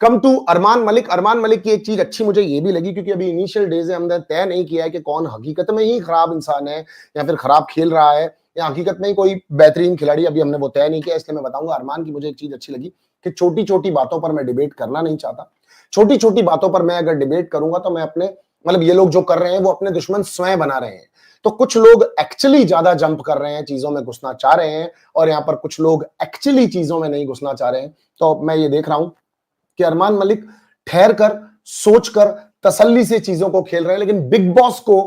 Come to Armaan Malik. Armaan Malik की एक चीज अच्छी मुझे ये भी लगी, क्योंकि अभी इनिशियल डेज है, हमने तय नहीं किया है कि कौन हकीकत में ही खराब इंसान है या फिर खराब खेल रहा है या हकीकत में ही कोई बेहतरीन खिलाड़ी, अभी हमने वो तय नहीं किया, इसलिए मैं बताऊंगा। अरमान की मुझे एक चीज अच्छी लगी कि छोटी छोटी बातों पर मैं डिबेट करना नहीं चाहता। छोटी छोटी बातों पर मैं अगर डिबेट करूंगा तो मैं अपने, मतलब ये लोग जो कर रहे हैं वो अपने दुश्मन स्वयं बना रहे हैं। तो कुछ लोग एक्चुअली ज्यादा जंप कर रहे हैं, चीजों में घुसना चाह रहे हैं, और यहाँ पर कुछ लोग एक्चुअली चीजों में नहीं घुसना चाह रहे हैं। तो मैं ये देख रहा हूं कि अरमान मलिक ठहर कर, सोच कर, तसल्ली से चीजों को खेल रहे हैं, लेकिन बिग बॉस को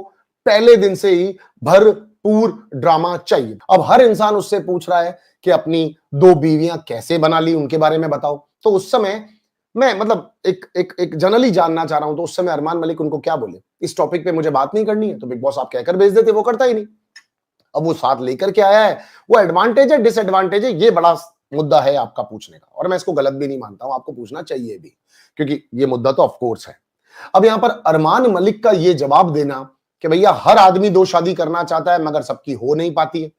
पहले दिन से ही भरपूर ड्रामा चाहिए। अब हर इंसान उससे पूछ रहा है कि अपनी 2 बीवियां कैसे बना ली, उनके बारे में बताओ। तो उस समय मैं, मतलब एक जनरली जानना चाह रहा हूं, तो उस समय अरमान मलिक उनको क्या बोले, इस टॉपिक पे मुझे बात नहीं करनी है तो बिग बॉस आप कहकर भेज देते, वो करता ही नहीं। अब वो साथ लेकर के आया है, वो एडवांटेज है डिसएडवांटेज है, ये बड़ा मुद्दा है आपका पूछने का, और मैं इसको गलत भी नहीं मानता हूं, आपको पूछना चाहिए भी, क्योंकि ये मुद्दा तो ऑफ कोर्स है। अब यहां पर अरमान मलिक का ये जवाब देना कि भैया हर आदमी 2 शादी करना चाहता है मगर सबकी हो नहीं पाती है,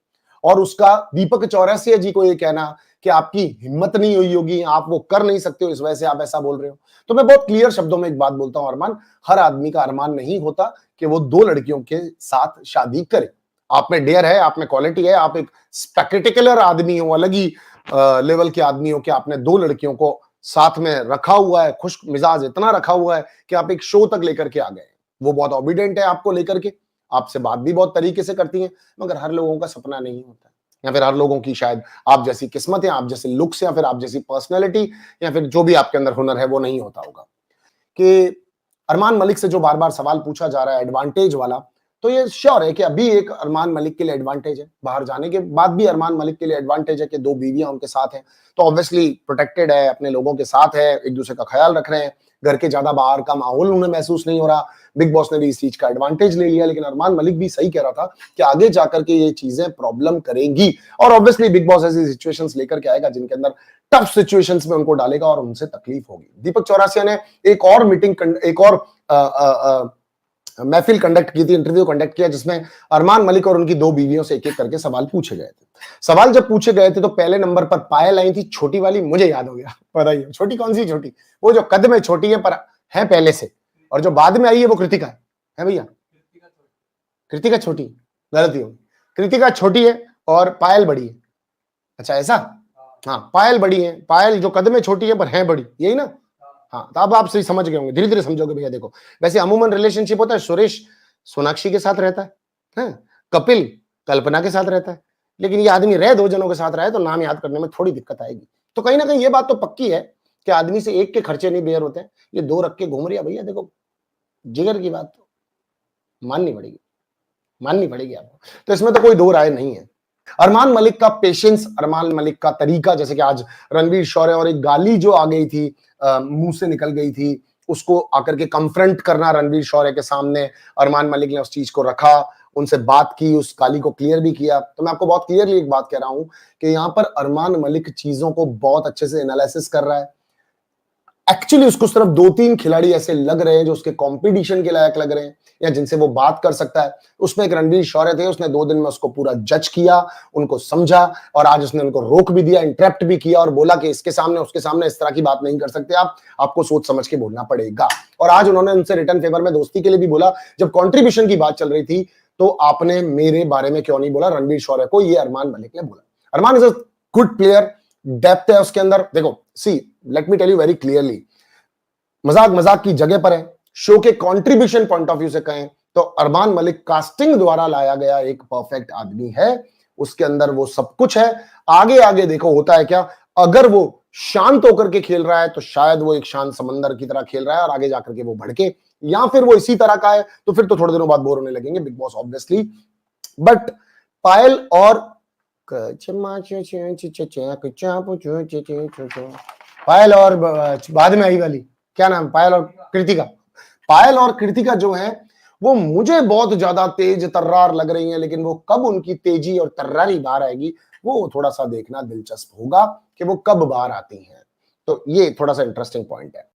और उसका दीपक चौरसिया जी को ये कहना कि आपकी हिम्मत नहीं हुई होगी, आप वो कर नहीं सकते हो, इस वजह से आप ऐसा बोल रहे हो। तो मैं बहुत क्लियर शब्दों में एक बात बोलता हूं, अरमान, हर आदमी का अरमान नहीं होता कि वो 2 लड़कियों के साथ शादी करे। आप में डेयर है, आप में क्वालिटी है, आप एक स्पेक्टेकुलर आदमी हो, अलग ही लेवल के आदमी हो कि आपने 2 लड़कियों को साथ में रखा हुआ है, खुश मिजाज इतना रखा हुआ है कि आप एक शो तक लेकर के आ गए। वो बहुत ओबीडेंट है आपको लेकर के, आपसे बात भी बहुत तरीके से करती हैं, मगर हर लोगों का सपना नहीं होता, या फिर हर लोगों की शायद आप जैसी किस्मत, या आप जैसे लुक्स, या फिर आप जैसी पर्सनैलिटी, या फिर जो भी आपके अंदर हुनर है वो नहीं होता होगा। कि अरमान मलिक से जो बार-बार सवाल पूछा जा रहा है एडवांटेज वाला, तो ये श्योर है कि अभी एक अरमान मलिक के लिए एडवांटेज है। बाहर जाने के बाद भी अरमान मलिक के लिए एडवांटेज है कि 2 बीवियां उनके साथ हैं। तो ऑब्वियसली प्रोटेक्टेड है, अपने लोगों के साथ है, एक-दूसरे का ख्याल रख रहे हैं। घर के ज्यादा बाहर का माहौल उन्हें महसूस नहीं हो रहा। बिग बॉस ने भी इस चीज का एडवांटेज ले लिया, लेकिन अरमान मलिक भी सही कह रहा था कि आगे जाकर के ये चीजें प्रॉब्लम करेंगी, और ऑब्वियसली बिग बॉस ऐसी सिचुएशंस लेकर के आएगा जिनके अंदर टफ सिचुएशंस में उनको डालेगा और उनसे तकलीफ होगी। दीपक चौरसिया ने एक और मीटिंग, एक और महफिल कंडक्ट की थी, इंटरव्यू कंडक्ट किया, जिसमें अरमान मलिक और उनकी 2 बीवियों से एक-एक करके सवाल पूछे गए थे। सवाल जब पूछे गए थे तो पहले नंबर पर पायल आई थी, छोटी वाली, मुझे याद हो गया। बताइए छोटी कौन सी छोटी? वो जो कद में छोटी है पर है पहले से, और जो बाद में आई है वो कृतिका है भैया? कृतिका छोटी, गलती होगी। कृतिका छोटी है और पायल बड़ी है। अच्छा ऐसा? हाँ, पायल बड़ी है, पायल जो कद में छोटी है पर है बड़ी, यही ना? हाँ, तो अब आप सही समझ गए होंगे, धीरे-धीरे समझोगे भैया। देखो, वैसे अमूमन रिलेशनशिप होता है, सुरेश सोनाक्षी के साथ रहता है, हैं? कपिल कल्पना के साथ रहता है, लेकिन ये आदमी रह 2 जनों के साथ रहा है, तो नाम याद करने में थोड़ी दिक्कत आएगी। तो कहीं न कहीं ये बात तो पक्की है कि आदमी से एक के खर्चे नहीं बेयर होते हैं। ये 2 रख के घूम रही है भैया, देखो जिगर की बात माननी पड़ेगी, माननी पड़ेगी आपको। तो इसमें तो कोई 2 राय नहीं है। अरमान मलिक का पेशेंस, अरमान मलिक का तरीका, जैसे कि आज रणवीर शौर्य और एक गाली जो आ गई थी, मुंह से निकल गई थी, उसको आकर के कन्फ्रंट करना रणवीर शौर्य के सामने, अरमान मलिक ने उस चीज को रखा, उनसे बात की, उस गाली को क्लियर भी किया। तो मैं आपको बहुत क्लियरली एक बात कह रहा हूं कि यहां पर अरमान मलिक चीजों को बहुत अच्छे से एनालिसिस कर रहा है। एक्चुअली उसको सिर्फ 2-3 खिलाड़ी ऐसे लग रहे हैं जो उसके कंपटीशन के लायक लग रहे हैं, या जिनसे वो बात कर सकता है। उसमें एक रणवीर शौर्य थे, उसने 2 दिन में उसको पूरा जज किया, उनको समझा, और आज उसने उनको रोक भी दिया, इंटरप्ट भी किया, और बोला कि इसके सामने उसके सामने इस तरह की बात नहीं कर सकते आप, आपको सोच समझ के बोलना पड़ेगा। और आज उन्होंने उनसे रिटर्न फेवर में दोस्ती के लिए भी बोला। जब कंट्रीब्यूशन की बात चल रही थी तो आपने मेरे बारे में क्यों नहीं बोला रणवीर शौर्य को, ये अरमान मलिक ने बोला। Armaan is a good player, depth है उसके अंदर। देखो see, let me tell you very clearly, मजाक मजाक की जगह पर है, शो के कंट्रीब्यूशन पॉइंट ऑफ व्यू से कहें तो अरमान मलिक कास्टिंग द्वारा लाया गया एक परफेक्ट आदमी है। उसके अंदर वो सब कुछ है। आगे आगे देखो होता है क्या, अगर वो शांत होकर के खेल रहा है तो शायद वो एक शांत समंदर की तरह खेल रहा है, और आगे जाकर के वो भड़के, या फिर वो इसी तरह का है तो फिर तो थोड़े दिनों बाद बोर होने लगेंगे बिग बॉस ऑब्वियसली। बट पायल और पायल और बाद में आई वाली क्या नाम, पायल और कृतिका, पायल और कृतिका जो है वो मुझे बहुत ज्यादा तेज तर्रार लग रही हैं, लेकिन वो कब उनकी तेजी और तर्रारी बाहर आएगी वो थोड़ा सा देखना दिलचस्प होगा कि वो कब बाहर आती हैं। तो ये थोड़ा सा इंटरेस्टिंग पॉइंट है।